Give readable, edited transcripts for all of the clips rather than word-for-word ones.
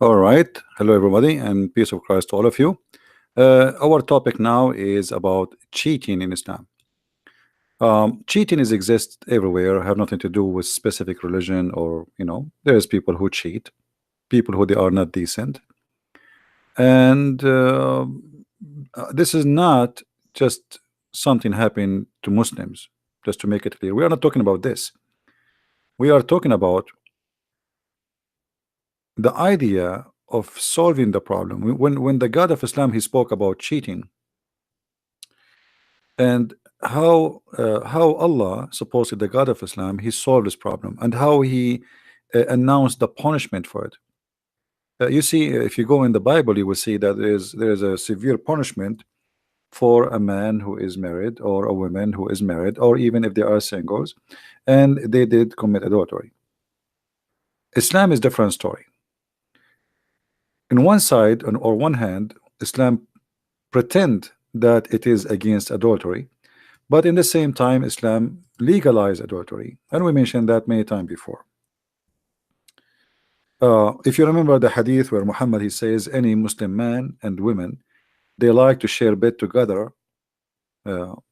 All right. Hello, everybody, and peace of Christ to all of you. Our topic now is about cheating in Islam. Cheating is exists everywhere, have nothing to do with specific religion, or there's people who cheat, people who they are not decent, and this is not just something happening to Muslims. Just to make it clear, we are not talking about this. We are talking about the idea of solving the problem. When the God of Islam, he spoke about cheating and how Allah, supposedly the God of Islam, he solved this problem, and how he announced the punishment for it. You see, if you go in the Bible, you will see that there is a severe punishment for a man who is married, or a woman who is married, or even if they are singles and they did commit adultery. Islam is different story. In one side, or one hand, Islam pretend that it is against adultery, but in the same time Islam legalized adultery, and we mentioned that many times before. If you remember the hadith where Muhammad, he says any Muslim man and women, they like to share bed together,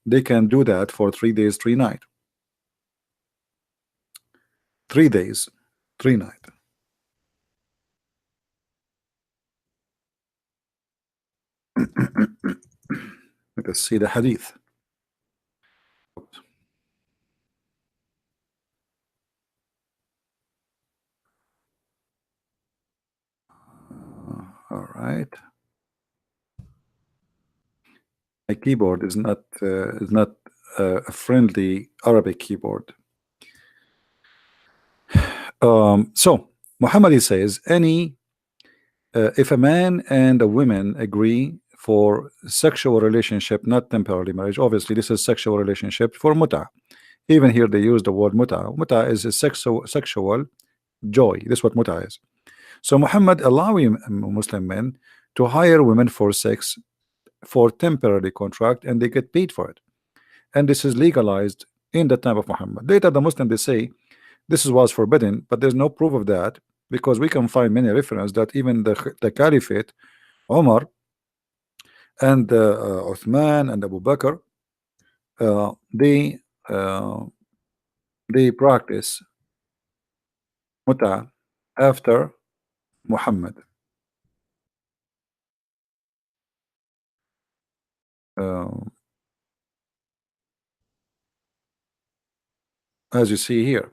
they can do that for 3 days 3 nights. 3 days 3 nights. Let us see the hadith. All right. My keyboard is not a friendly Arabic keyboard. So Muhammad, he says if a man and a woman agree for sexual relationship, not temporary marriage, obviously this is sexual relationship for muta. Even here they use the word muta. Muta is a sexual joy. This is what muta is. So Muhammad allowing Muslim men to hire women for sex for temporary contract, and they get paid for it, and this is legalized in the time of Muhammad. Later the Muslim, they say this was forbidden, but there's no proof of that, because we can find many references that even the Caliphate, Omar and Uthman and Abu Bakr, they practice muta after Muhammad. As you see here,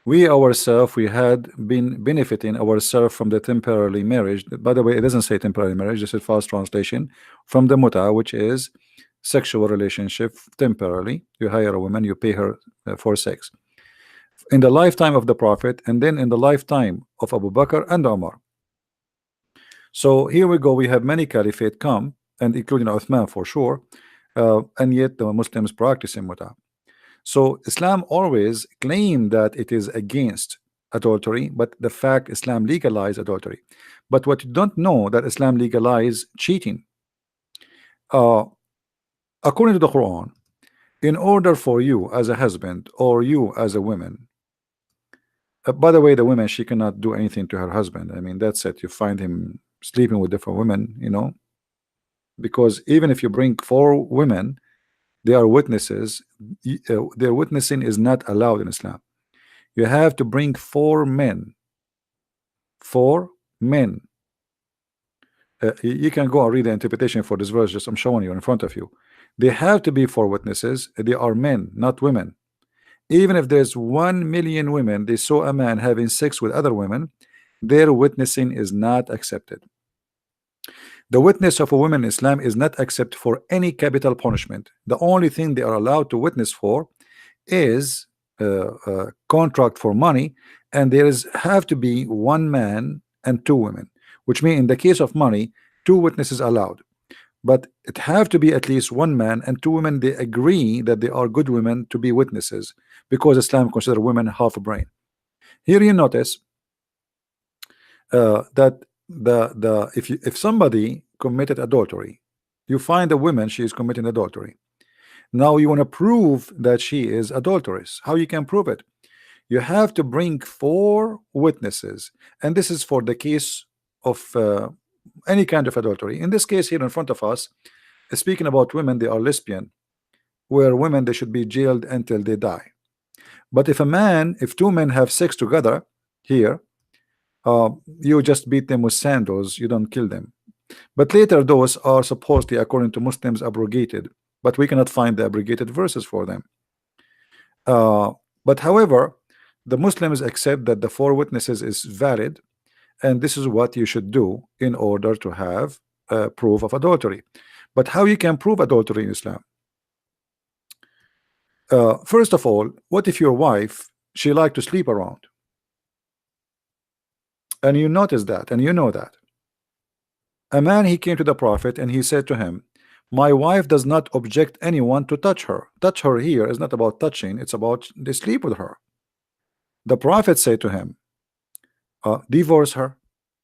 we ourselves, we had been benefiting ourselves from the temporary marriage. By the way, it doesn't say temporary marriage, this is fast translation from the muta, which is sexual relationship temporarily. You hire a woman, you pay her for sex in the lifetime of the Prophet, and then in the lifetime of Abu Bakr and Umar. So here we go, we have many caliphate come, and including Uthman for sure, and yet the Muslims practicing muta. So Islam always claimed that it is against adultery, but the fact Islam legalized adultery. But what you don't know, that Islam legalized cheating. According to the Quran, in order for you as a husband, or you as a woman, by the way, the woman, she cannot do anything to her husband. I mean, that's it. You find him sleeping with different women, because even if you bring 4 women, they are witnesses. Their witnessing is not allowed in Islam. You have to bring 4 men. 4 men. You can go and read the interpretation for this verse. Just I'm showing you in front of you. They have to be 4 witnesses. They are men, not women. Even if there's 1 million women, they saw a man having sex with other women, their witnessing is not accepted. The witness of a woman in Islam is not accepted for any capital punishment. The only thing they are allowed to witness for is a contract for money, and there have to be 1 man and 2 women, which means in the case of money, 2 witnesses allowed, but it have to be at least 1 man and 2 women. They agree that they are good women to be witnesses, because Islam consider women half a brain. Here you notice that if somebody committed adultery, You find a woman, she is committing adultery. Now you want to prove that she is adulteress. How you can prove it? You have to bring 4 witnesses, and this is for the case of any kind of adultery. In this case here in front of us, speaking about women, they are lesbian, where women they should be jailed until they die. But if 2 men have sex together here, you just beat them with sandals, you don't kill them. But later those are supposedly, according to Muslims, abrogated, but we cannot find the abrogated verses for them. But however, the Muslims accept that the 4 witnesses is valid, and this is what you should do in order to have proof of adultery. But how you can prove adultery in Islam? First of all, what if your wife, she like to sleep around, and you notice that, and you know that? A man, he came to the Prophet and he said to him, my wife does not object anyone to touch her. Touch her here is not about touching, it's about they sleep with her. The Prophet said to him, divorce her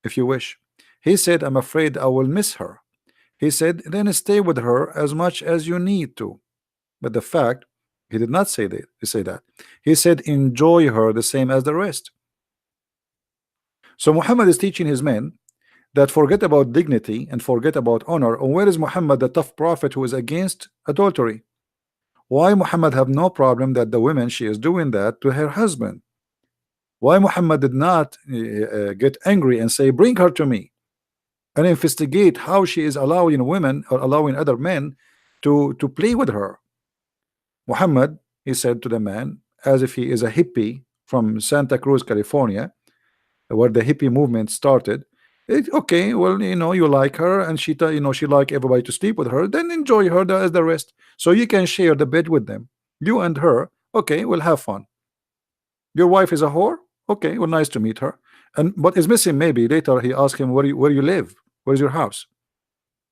if you wish. He said, I'm afraid I will miss her. He said, then stay with her as much as you need to. But the fact, he did not say that. He said, enjoy her the same as the rest. So Muhammad is teaching his men that forget about dignity and forget about honor. And where is Muhammad, the tough prophet who is against adultery? Why Muhammad have no problem that the woman, she is doing that to her husband? Why Muhammad did not get angry and say, bring her to me, and investigate how she is allowing women or allowing other men to play with her? Muhammad, he said to the man, as if he is a hippie from Santa Cruz, California, where the hippie movement started. Okay, well, you like her, and she like everybody to sleep with her, then enjoy her as the rest, so you can share the bed with them, you and her. Okay, we'll have fun. Your wife is a whore. Okay, well, nice to meet her. And what is missing, maybe later he asked him, where you live, where's your house?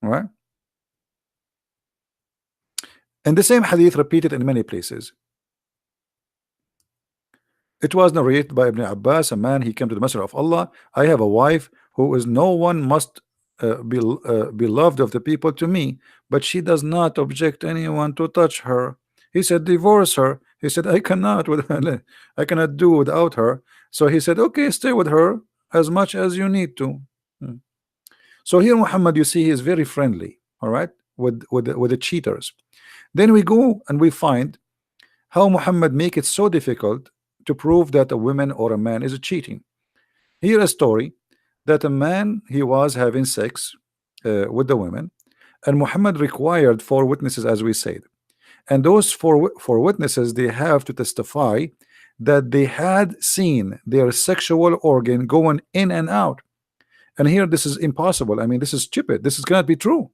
All right. And the same hadith repeated in many places. It was narrated by Ibn Abbas, a man, he came to the Messenger of Allah. I have a wife who is no one must be loved of the people to me, but she does not object anyone to touch her. He said, divorce her. He said, I cannot I cannot do without her. So he said, okay, stay with her as much as you need to. So here Muhammad, you see, he is very friendly, all right, with the cheaters. Then we go and we find how Muhammad make it so difficult to prove that a woman or a man is cheating. Here a story that a man, he was having sex with the women, and Muhammad required 4 witnesses, as we said, and those four witnesses, they have to testify that they had seen their sexual organ going in and out. And here this is impossible. I mean, this is stupid. This cannot be true.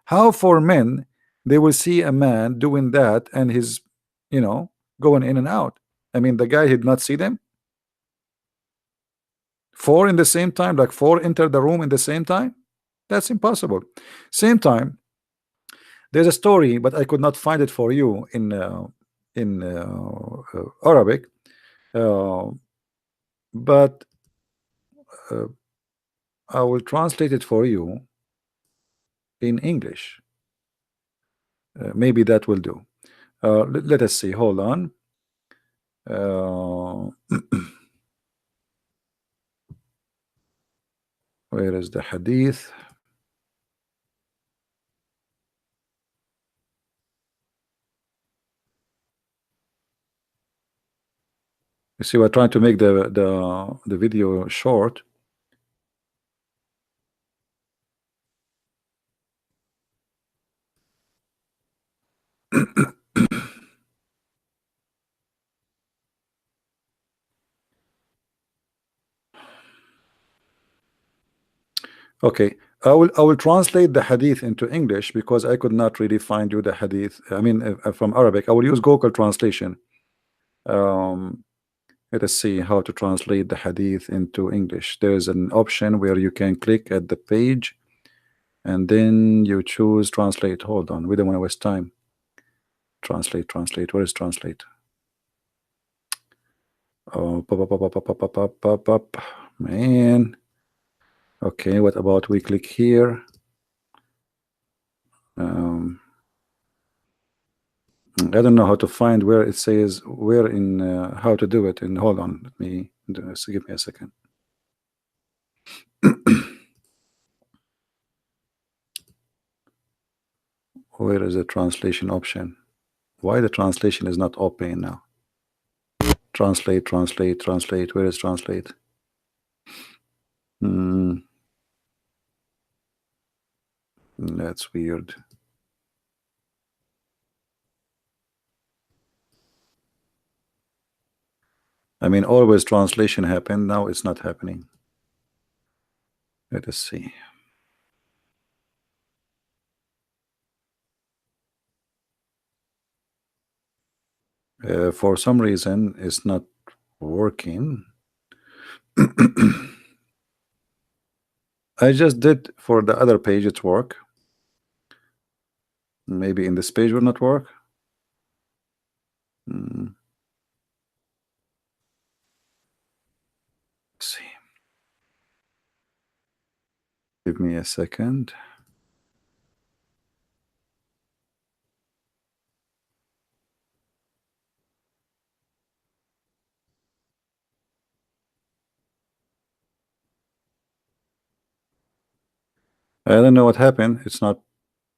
How 4 men they will see a man doing that and his going in and out? I mean, the guy did not see them. 4 in the same time, like 4 enter the room in the same time. That's impossible. Same time, there's a story, but I could not find it for you in Arabic, but I will translate it for you in English. Maybe that will do. Let us see. Hold on. Where is the hadith? You see, we're trying to make the video short. Okay, I will translate the hadith into English because I could not really find you the hadith. I mean, from Arabic. I will use Google translation. Let us see how to translate the hadith into English. There is an option where you can click at the page and then you choose translate. Hold on, we don't want to waste time. Translate. Where is translate? Oh, man. Okay, what about we click here? Um, I don't know how to find where it says where in how to do it. And hold on, let me do this. Give me a second. Where is the translation option? Why the translation is not open now? Translate, translate, translate. Where is translate? Hmm, that's weird. I mean, always translation happen. Now it's not happening. Let us see. For some reason, it's not working. I just did for the other page, it work. Maybe in this page will not work. Hmm, let's see. Give me a second. I don't know what happened. It's not.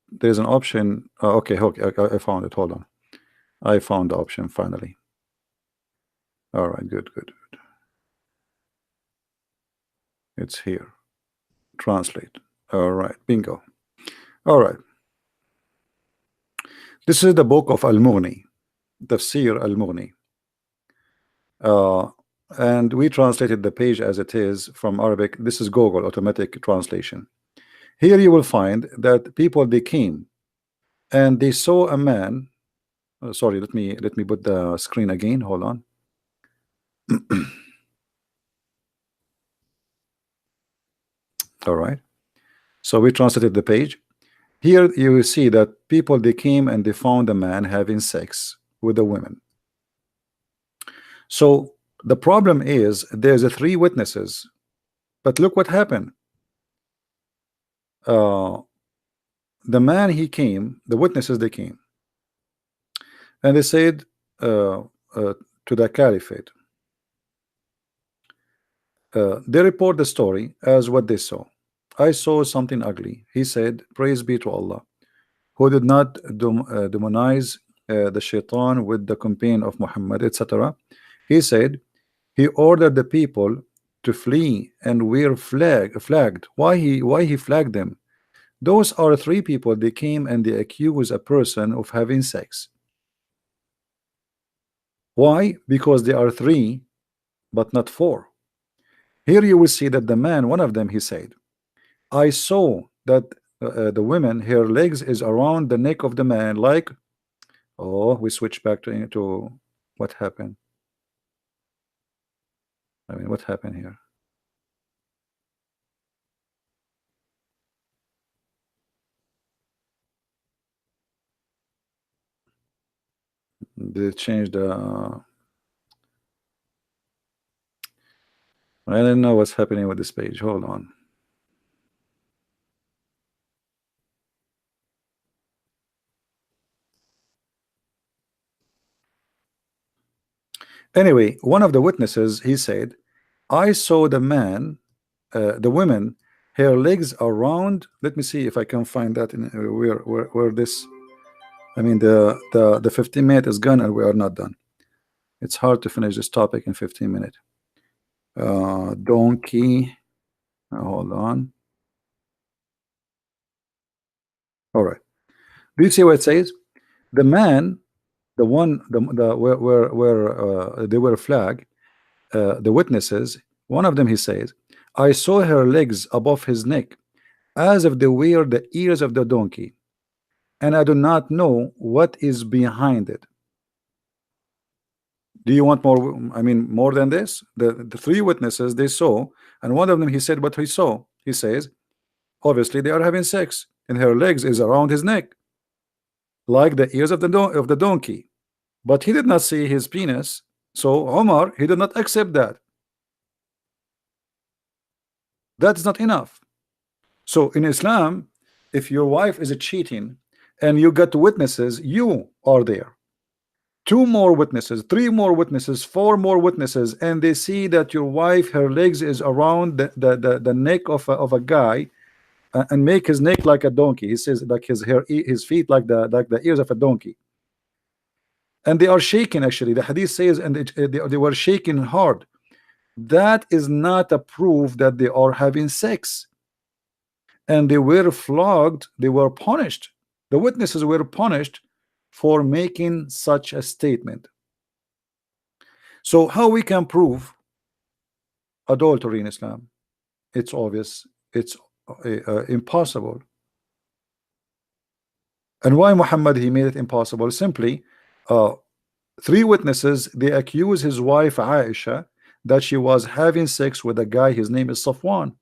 There's an option. Oh, okay, okay, I found it. Hold on. I found the option finally. All right, good, good. It's here. Translate. All right, bingo. All right. This is the book of Al-Mughni, Tafsir Al-Mughni. And we translated the page as it is from Arabic. This is Google automatic translation. Here you will find that people, they came and they saw a man. Sorry, let me put the screen again. Hold on. All right. So we translated the page. Here you will see that people, they came and they found a man having sex with a woman. So the problem is there's a three witnesses, but look what happened. Uh, the man, he came, the witnesses, they came and they said uh, to the caliphate, they report the story as what they saw. I saw something ugly. He said, praise be to Allah, who did not demonize the shaitan with the campaign of Muhammad, etc. He said he ordered the people to flee and wear flagged. Why he flagged them? Those are three people. They came and they accuse a person of having sex. Why? Because they are three but not four. Here you will see that the man, one of them, he said, I saw that the woman, her legs is around the neck of the man, like, oh, we switch back to what happened. I mean, what happened here? They changed the I don't know what's happening with this page. Hold on. Anyway, one of the witnesses, he said, I saw the man, the women, her legs around. Let me see if I can find that in where this. I mean, the 15 minute is gone and we are not done. It's hard to finish this topic in 15 minutes. Donkey. Hold on. All right. Do you see what it says? The man, the one, the where they were flagged, the witnesses. One of them, he says, I saw her legs above his neck, as if they were the ears of the donkey, and I do not know what is behind it. Do you want more? I mean, more than this? The three witnesses, they saw, and one of them, he said what he saw. He says, obviously they are having sex, and her legs is around his neck, like the ears of the donkey. But he did not see his penis. So Omar, he did not accept that. That is not enough. So in Islam, if your wife is cheating and you got witnesses, you are there, two more witnesses, three more witnesses, four more witnesses, and they see that your wife, her legs is around the neck of a guy, and make his neck like a donkey. He says like his feet like the ears of a donkey, and they are shaking. Actually, the hadith says, and they were shaking hard. That is not a proof that they are having sex, and they were flogged. They were punished. The witnesses were punished for making such a statement. So how we can prove adultery in Islam? It's obvious. It's impossible. And why Muhammad he made it impossible? Simply, uh, three witnesses, they accuse his wife Aisha that she was having sex with a guy, his name is Safwan.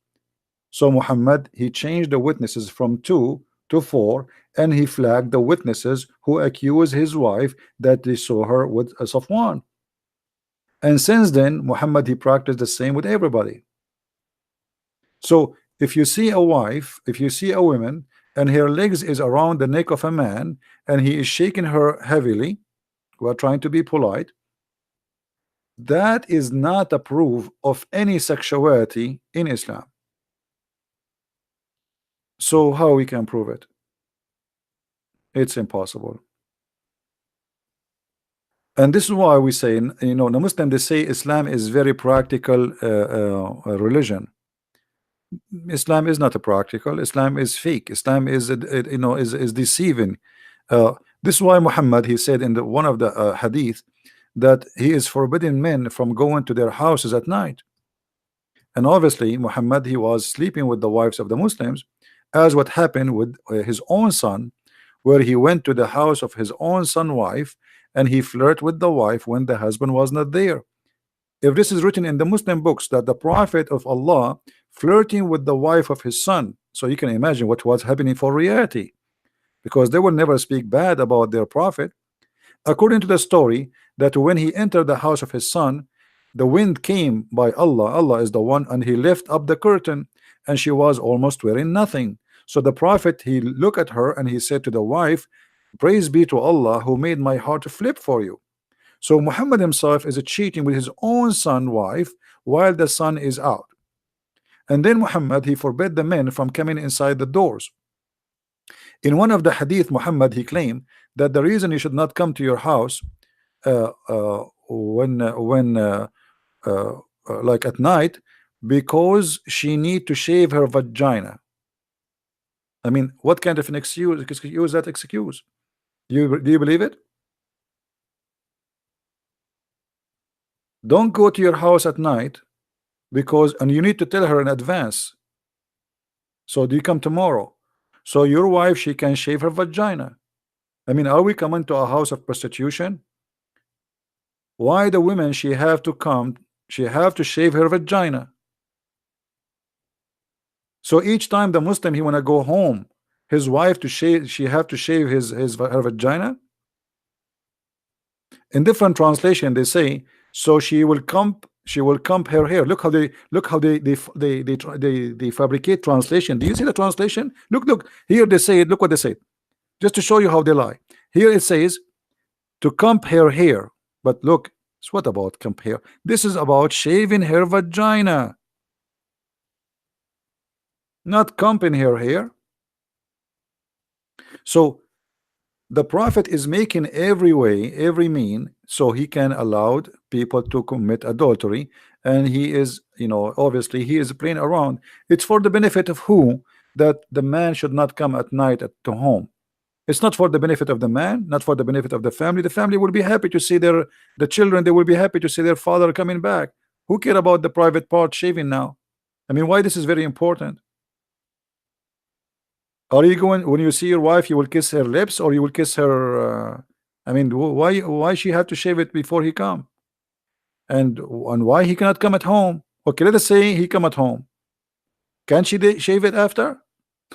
So Muhammad he changed the witnesses from two to four, and he flagged the witnesses who accuse his wife that they saw her with Safwan. And since then Muhammad he practiced the same with everybody. So if you see a wife, if you see a woman, and her legs is around the neck of a man, and he is shaking her heavily, we are trying to be polite, that is not a proof of any sexuality in Islam. So how we can prove it? It's impossible. And this is why we say, you know, the Muslim, they say Islam is very practical religion. Islam is not a practical. Islam is fake. Islam is you know, is deceiving. This is why Muhammad he said in one of the hadith that he is forbidding men from going to their houses at night. And obviously Muhammad he was sleeping with the wives of the Muslims, as what happened with his own son, where he went to the house of his own son wife, and he flirted with the wife when the husband was not there. If this is written in the Muslim books that the Prophet of Allah flirting with the wife of his son, so you can imagine what was happening for reality, because they will never speak bad about their prophet. According to the story, that when he entered the house of his son, the wind came by Allah, Allah is the one, and he lifted up the curtain, and she was almost wearing nothing. So the prophet he looked at her and he said to the wife, praise be to Allah who made my heart flip for you. So Muhammad himself is cheating with his own son wife while the son is out. And then Muhammad he forbid the men from coming inside the doors. In one of the hadith, Muhammad he claimed that the reason you should not come to your house when like at night, because she need to shave her vagina. I mean, what kind of an excuse that excuse? Do you believe it? Don't go to your house at night because, and you need to tell her in advance. So do you come tomorrow? So your wife she can shave her vagina. I mean, are we coming to a house of prostitution? Why the women she have to come? She have to shave her vagina. So each time the Muslim he wanna go home, his wife to shave, she have to shave her vagina. In different translation they say, so she will comb her hair. Look how they fabricate translation. Do you see the translation? Look here, they say it. Look what they say, just to show you how they lie. Here it says to comb her hair, but look, it's what about comb hair? This is about shaving her vagina, not combing her hair. So the Prophet is making every way, every mean, so he can allow people to commit adultery, and he is, you know, obviously he is playing around. It's for the benefit of who? That the man should not come at night to home. It's not for the benefit of the man, not for the benefit of the family. The family will be happy to see the children, they will be happy to see their father coming back. Who care about the private part shaving now? I mean, why this is very important? Are you going, when you see your wife, you will kiss her lips, or you will kiss her? I mean, why she had to shave it before he come, and why he cannot come at home? Okay, let us say he come at home. Can she shave it after?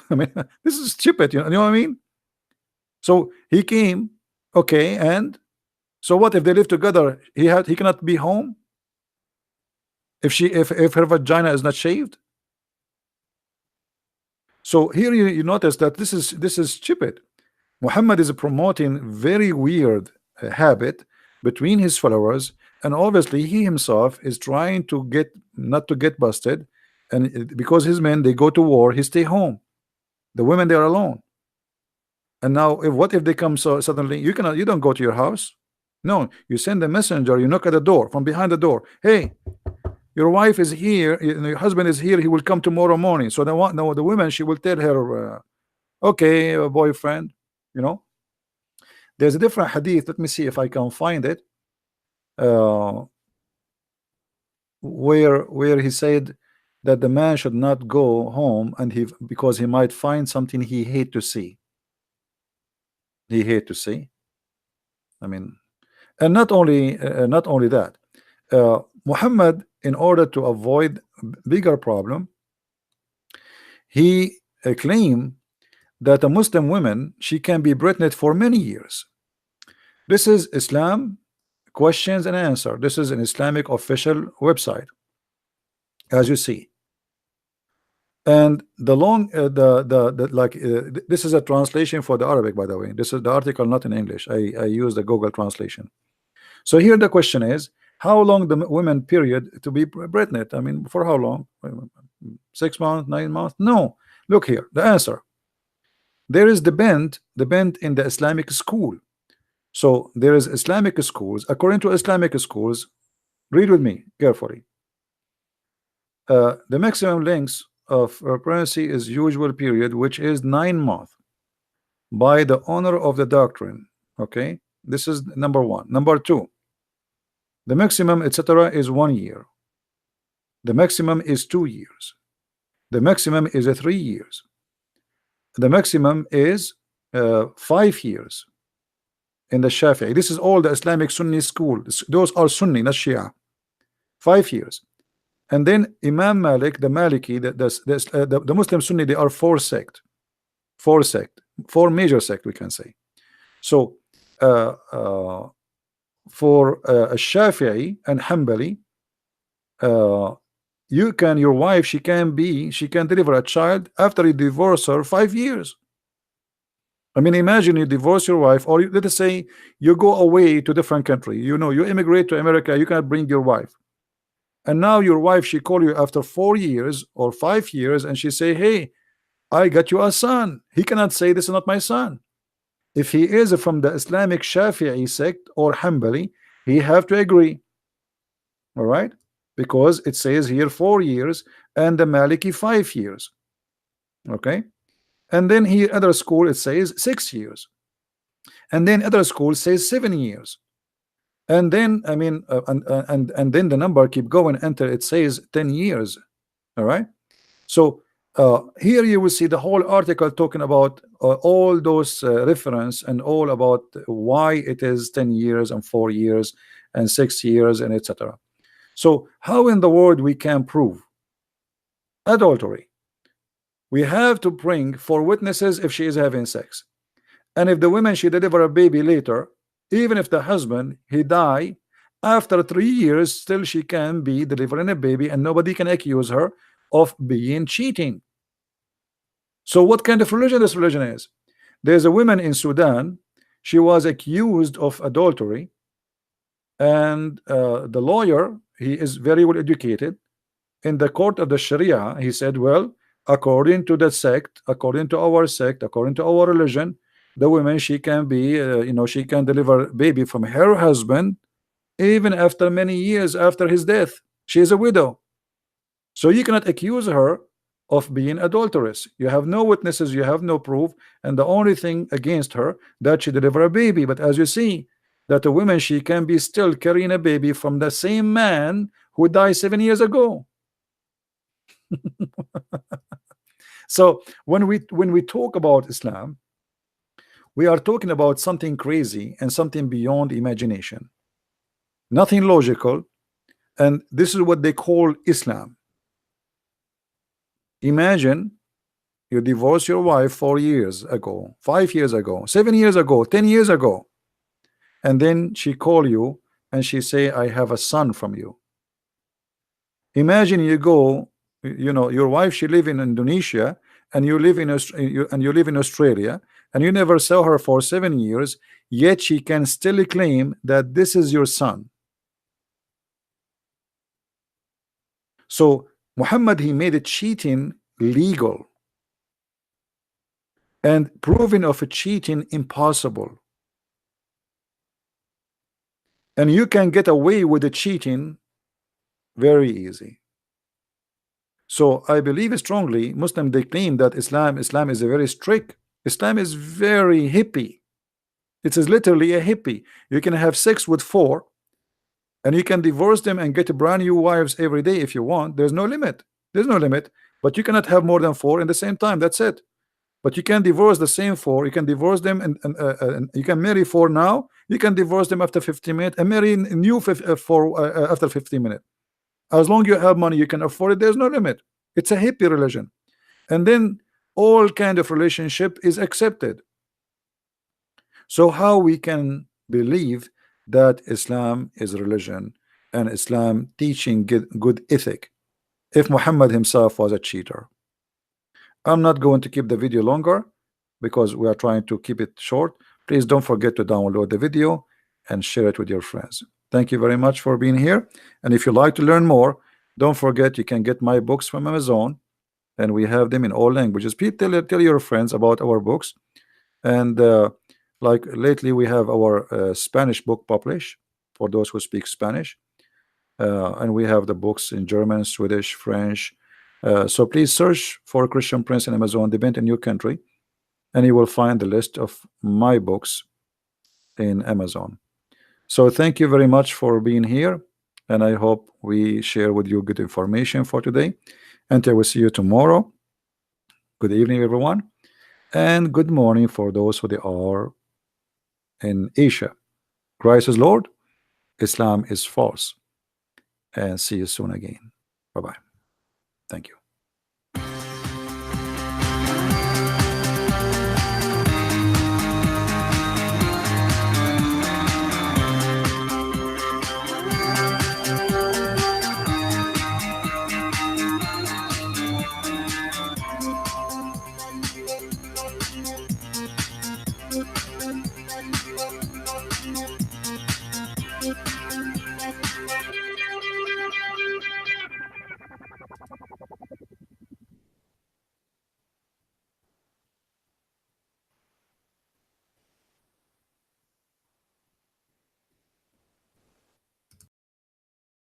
I mean, this is stupid. You know what I mean? So he came, okay, and so what if they live together? He cannot be home if her vagina is not shaved. So here you notice that this is stupid. Muhammad is promoting very weird habit between his followers, and obviously he himself is trying to get not to get busted, and because his men they go to war, he stay home. The women they are alone. And now, if what if they come so suddenly? You don't go to your house. No, you send a messenger. You knock at the door from behind the door. Hey, your wife is here. Your husband is here. He will come tomorrow morning. So the woman she will tell her, okay, boyfriend. You know, there's a different hadith. Let me see if I can find it. Uh, where he said that the man should not go home and he because he might find something he hate to see. He hate to see. I mean, and not only that, Muhammad, in order to avoid bigger problem, he claimed that a Muslim woman she can be pregnant for many years. This is Islam questions and answer. This is an Islamic official website, as you see. And the long this is a translation for the Arabic, by the way. This is the article not in English. I use the Google translation. So here the question is, how long the women period to be pregnant? I mean, for how long? 6 months, 9 months? No. Look here, the answer. There is the bent in the Islamic school. So there is Islamic schools. According to Islamic schools, read with me carefully. The maximum length of pregnancy is usual period, which is 9 months by the owner of the doctrine. Okay, this is number one. Number two, the maximum etc. is 1 year. The maximum is 2 years. The maximum is 3 years. The maximum is 5 years in the Shafi'i. This is all the Islamic Sunni school. Those are Sunni, not Shia. 5 years. And then Imam Malik, the Maliki, the Muslim Sunni, they are four major sect, we can say. So for a Shafi'i and Hanbali, your wife, she can deliver a child after you divorce her 5 years. I mean, imagine you divorce your wife, or let us say you go away to different country. You immigrate to America, you cannot bring your wife. And now your wife, she call you after 4 years or 5 years, and she say, hey, I got you a son. He cannot say this is not my son. If he is from the Islamic Shafi'i sect or Hanbali, he have to agree. All right, because it says here 4 years and the Maliki 5 years. Okay, and then here other school it says 6 years, and then other school says 7 years. And then I mean and then the number keep going until it says 10 years. All right, so here you will see the whole article talking about all those reference and all about why it is 10 years and 4 years and 6 years and etc. So how in the world we can prove adultery? We have to bring 4 witnesses if she is having sex, and if the woman she deliver a baby later, even if the husband he die after 3 years, still she can be delivering a baby and nobody can accuse her of being cheating. So what kind of religion this religion is? There's a woman in Sudan, she was accused of adultery, and the lawyer, he is very well educated. In the court of the Sharia, he said, well, according to the sect, according to our sect, according to our religion, the woman she can be she can deliver baby from her husband even after many years after his death. She is a widow, so you cannot accuse her of being adulterous. You have no witnesses, you have no proof, and the only thing against her that she deliver a baby. But as you see, that a woman she can be still carrying a baby from the same man who died 7 years ago. So when we talk about Islam, we are talking about something crazy and something beyond imagination, nothing logical, and this is what they call Islam. Imagine you divorce your wife 4 years ago, 5 years ago, 7 years ago, 10 years ago, and then she call you and she say, I have a son from you. Imagine you go, your wife, she live in Indonesia and you live in Australia, and you never saw her for 7 years, yet she can still claim that this is your son. So Muhammad, he made it cheating legal and proving of a cheating impossible. And you can get away with the cheating very easy. So I believe strongly Muslim, they claim that Islam is a very strict. Islam is very hippie. It is literally a hippie. You can have sex with 4 and you can divorce them and get brand new wives every day if you want. There's no limit. There's no limit. But you cannot have more than 4 in the same time. That's it. But you can divorce the same 4. You can divorce them and you can marry 4 now. You can divorce them after 15 minutes and marry new 4 after 15 minutes. As long as you have money, you can afford it. There's no limit. It's a hippie religion. And then all kind of relationship is accepted. So how we can believe that Islam is a religion and Islam teaching good ethic if Muhammad himself was a cheater? I'm not going to keep the video longer because we are trying to keep it short. Please don't forget to download the video and share it with your friends. Thank you very much for being here. And if you like to learn more, don't forget you can get my books from Amazon, and we have them in all languages. Please tell your friends about our books. And like lately we have our Spanish book published for those who speak Spanish, and we have the books in German, Swedish, French. So please search for Christian Prince in Amazon, depend in your country, and you will find the list of my books in Amazon. So thank you very much for being here, and I hope we share with you good information for today. Until we see you tomorrow, good evening everyone, and good morning for those who they are in Asia. Christ is Lord, Islam is false, and see you soon again. Bye-bye. Thank you.